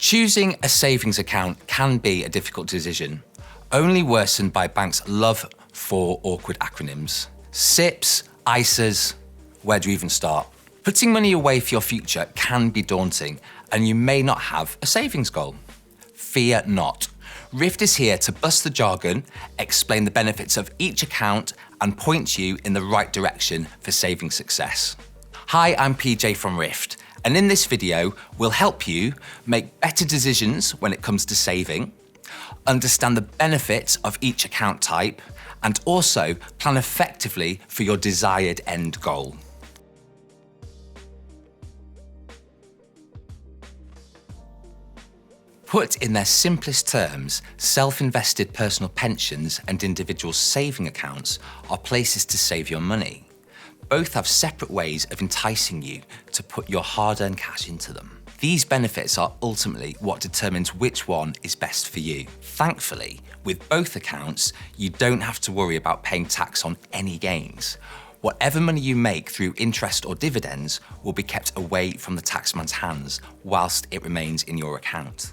Choosing a savings account can be a difficult decision, only worsened by banks' love for awkward acronyms. SIPPs, ISAs, where do you even start? Putting money away for your future can be daunting, and you may not have a savings goal. Fear not. Rift is here to bust the jargon, explain the benefits of each account, and point you in the right direction for saving success. Hi, I'm PJ from Rift, and in this video, we'll help you make better decisions when it comes to saving, understand the benefits of each account type, and also plan effectively for your desired end goal. Put in their simplest terms, self-invested personal pensions and individual saving accounts are places to save your money. Both have separate ways of enticing you to put your hard-earned cash into them. These benefits are ultimately what determines which one is best for you. Thankfully, with both accounts, you don't have to worry about paying tax on any gains. Whatever money you make through interest or dividends will be kept away from the taxman's hands whilst it remains in your account.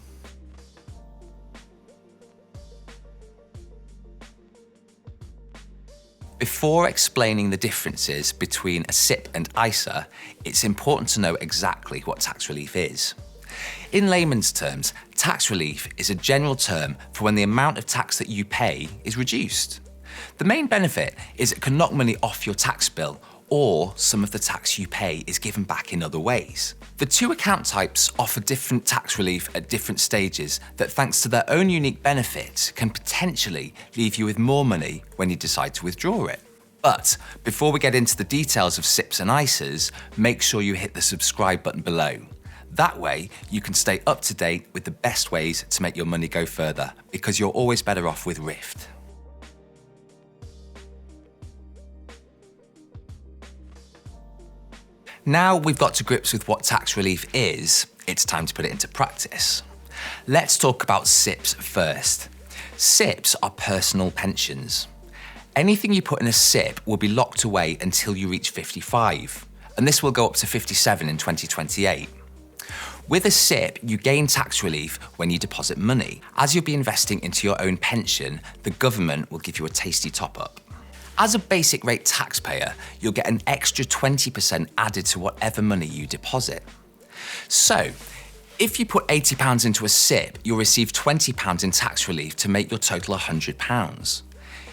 Before explaining the differences between a SIPP and ISA, it's important to know exactly what tax relief is. In layman's terms, tax relief is a general term for when the amount of tax that you pay is reduced. The main benefit is it can knock money off your tax bill, or some of the tax you pay is given back in other ways. The two account types offer different tax relief at different stages that, thanks to their own unique benefits, can potentially leave you with more money when you decide to withdraw it. But before we get into the details of SIPPs and ISAs, make sure you hit the subscribe button below. That way, you can stay up to date with the best ways to make your money go further, because you're always better off with Rift. Now we've got to grips with what tax relief is, it's time to put it into practice. Let's talk about SIPPs first. SIPPs are personal pensions. Anything you put in a SIPP will be locked away until you reach 55, and this will go up to 57 in 2028. With a SIPP, you gain tax relief when you deposit money. As you'll be investing into your own pension, the government will give you a tasty top-up. As a basic rate taxpayer, you'll get an extra 20% added to whatever money you deposit. So, if you put £80 into a SIPP, you'll receive £20 in tax relief to make your total £100.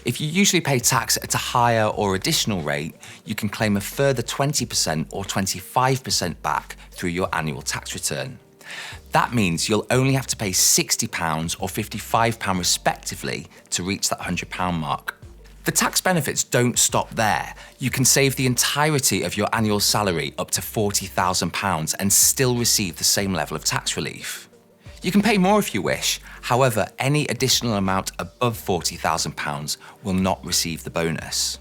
If you usually pay tax at a higher or additional rate, you can claim a further 20% or 25% back through your annual tax return. That means you'll only have to pay £60 or £55 respectively to reach that £100 mark. The tax benefits don't stop there. You can save the entirety of your annual salary up to £40,000 and still receive the same level of tax relief. You can pay more if you wish. However, any additional amount above £40,000 will not receive the bonus.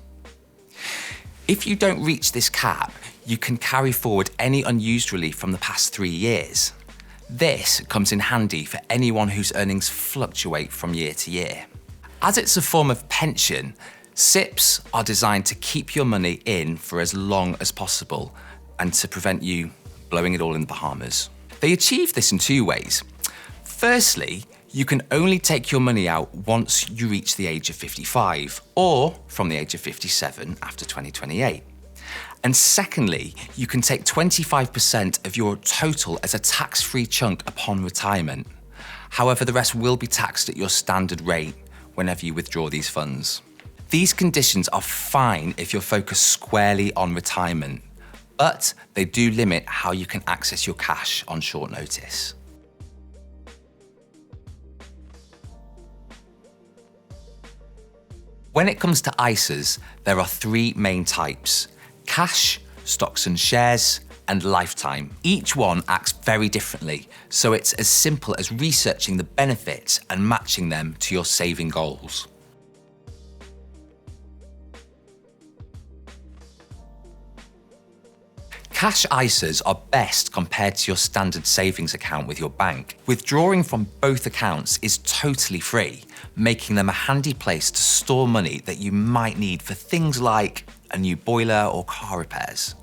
If you don't reach this cap, you can carry forward any unused relief from the past 3 years. This comes in handy for anyone whose earnings fluctuate from year to year. As it's a form of pension, SIPPs are designed to keep your money in for as long as possible and to prevent you blowing it all in the Bahamas. They achieve this in two ways. Firstly, you can only take your money out once you reach the age of 55 or from the age of 57 after 2028. And secondly, you can take 25% of your total as a tax-free chunk upon retirement. However, the rest will be taxed at your standard rate whenever you withdraw these funds. These conditions are fine if you're focused squarely on retirement, but they do limit how you can access your cash on short notice. When it comes to ISAs, there are three main types: cash, stocks and shares, and lifetime. Each one acts very differently, so it's as simple as researching the benefits and matching them to your saving goals. Cash ISAs are best compared to your standard savings account with your bank. Withdrawing from both accounts is totally free, making them a handy place to store money that you might need for things like a new boiler or car repairs.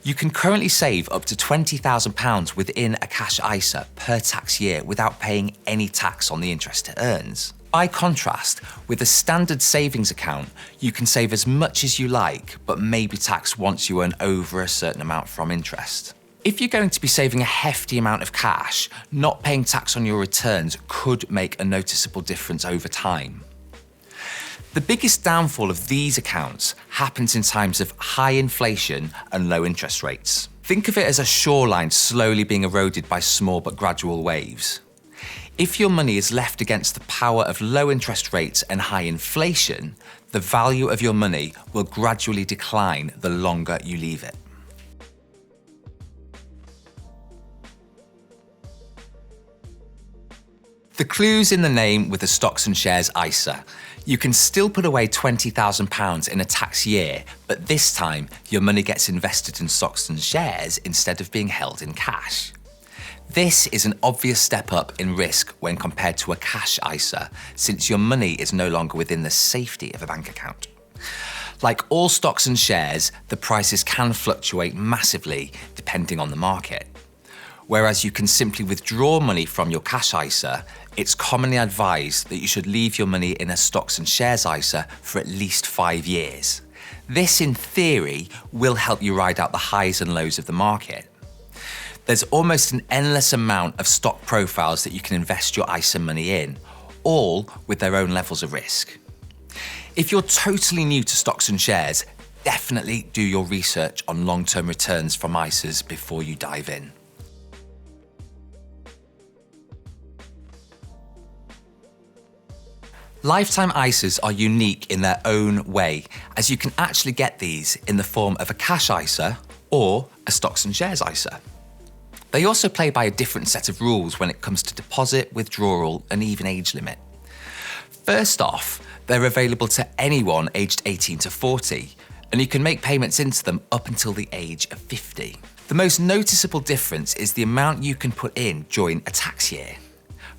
You can currently save up to £20,000 within a cash ISA per tax year without paying any tax on the interest it earns. By contrast, with a standard savings account, you can save as much as you like, but may be taxed once you earn over a certain amount from interest. If you're going to be saving a hefty amount of cash, not paying tax on your returns could make a noticeable difference over time. The biggest downfall of these accounts happens in times of high inflation and low interest rates. Think of it as a shoreline slowly being eroded by small but gradual waves. If your money is left against the power of low interest rates and high inflation, the value of your money will gradually decline the longer you leave it. The clue's in the name with the Stocks and Shares ISA. You can still put away £20,000 in a tax year, but this time your money gets invested in stocks and shares instead of being held in cash. This is an obvious step up in risk when compared to a cash ISA, since your money is no longer within the safety of a bank account. Like all stocks and shares, the prices can fluctuate massively depending on the market. Whereas you can simply withdraw money from your cash ISA, it's commonly advised that you should leave your money in a stocks and shares ISA for at least 5 years. This, in theory, will help you ride out the highs and lows of the market. There's almost an endless amount of stock profiles that you can invest your ISA money in, all with their own levels of risk. If you're totally new to stocks and shares, definitely do your research on long-term returns from ISAs before you dive in. Lifetime ISAs are unique in their own way, as you can actually get these in the form of a cash ISA or a stocks and shares ISA. They also play by a different set of rules when it comes to deposit, withdrawal, and even age limit. First off, they're available to anyone aged 18 to 40, and you can make payments into them up until the age of 50. The most noticeable difference is the amount you can put in during a tax year.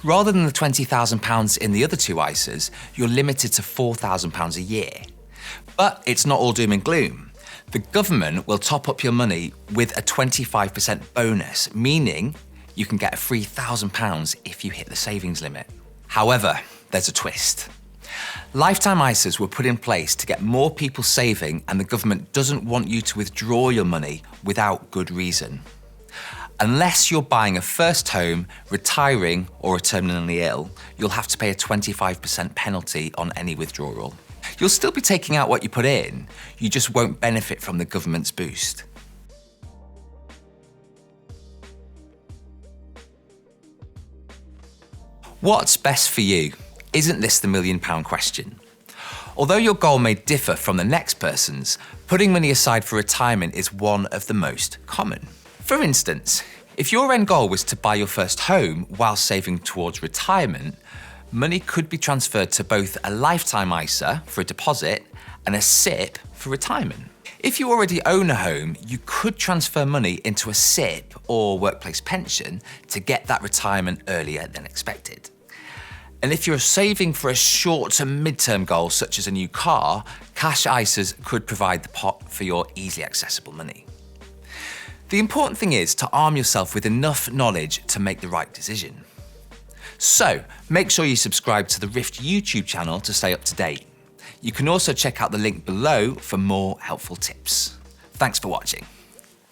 Rather than the £20,000 in the other two ISAs, you're limited to £4,000 a year. But it's not all doom and gloom. The government will top up your money with a 25% bonus, meaning you can get a free £1,000 if you hit the savings limit. However, there's a twist. Lifetime ISAs were put in place to get more people saving, and the government doesn't want you to withdraw your money without good reason. Unless you're buying a first home, retiring, or are terminally ill, you'll have to pay a 25% penalty on any withdrawal. You'll still be taking out what you put in, you just won't benefit from the government's boost. What's best for you? Isn't this the £1,000,000 question? Although your goal may differ from the next person's, putting money aside for retirement is one of the most common. For instance, if your end goal was to buy your first home while saving towards retirement, money could be transferred to both a lifetime ISA for a deposit and a SIPP for retirement. If you already own a home, you could transfer money into a SIPP or workplace pension to get that retirement earlier than expected. And if you're saving for a short to mid-term goal, such as a new car, cash ISAs could provide the pot for your easily accessible money. The important thing is to arm yourself with enough knowledge to make the right decision. So, make sure you subscribe to the Rift YouTube channel to stay up to date. You can also check out the link below for more helpful tips. Thanks for watching.